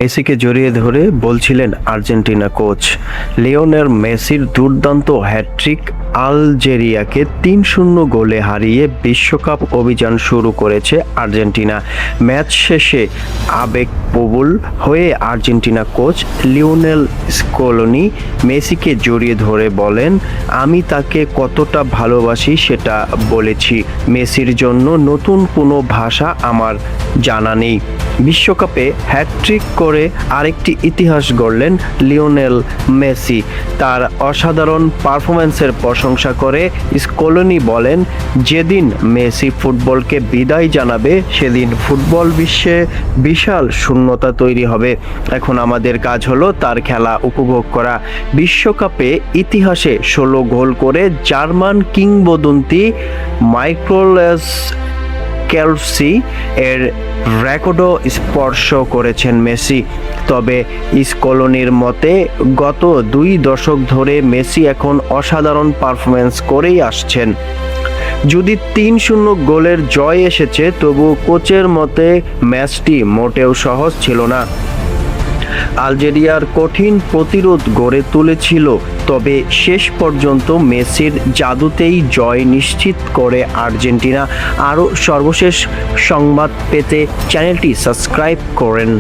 মেসিকে জড়িয়ে ধরে বলছিলেন আর্জেন্টিনা কোচ। লিওনেল মেসির দুর্দান্ত হ্যাটট্রিক আলজেরিয়াকে ৩-০ গোলে হারিয়ে বিশ্বকাপ অভিযান শুরু করেছে আর্জেন্টিনা। ম্যাচ শেষে আবেগপ্রবল হয়ে আর্জেন্টিনা কোচ লিওনেল স্কলোনি মেসিকে জড়িয়ে ধরে বলেন, আমি তাকে কতটা ভালোবাসি সেটা বলেছি। মেসির জন্য নতুন কোনো ভাষা আমার জানা নেই। বিশ্বকাপে হ্যাটট্রিক করে আরেকটি ইতিহাস গড়লেন লিওনেল মেসি। তার অসাধারণ পারফরম্যান্সের প্রশংসা করে স্কলোনি বলেন, যেদিন মেসি ফুটবলকে বিদায় জানাবে সেদিন ফুটবল বিশ্বে বিশাল শূন্যতা তৈরি হবে। এখন আমাদের কাজ হলো তার খেলা উপভোগ করা। বিশ্বকাপে ইতিহাসে 16 গোল করে জার্মান কিংবদন্তি মাইক্রোলেস কেলসি এর রেকর্ডও স্পর্শ করেছেন মেসি। তবে স্কলোনির মতে গত 2 দশক ধরে মেসি এখন অসাধারণ পারফরম্যান্স করেই আসছেন। যদি ৩-০ গোলের জয় এসেছে, তবু কোচের মতে ম্যাচটি মোটেও সহজ ছিল না। আলজেরিয়ার কঠিন প্রতিরোধ গড়ে তুলেছিল, তবে শেষ পর্যন্ত মেসির জাদুতেই জয় নিশ্চিত করে আর্জেন্টিনা। আরও সর্বশেষ সংবাদ পেতে চ্যানেলটি সাবস্ক্রাইব করেন।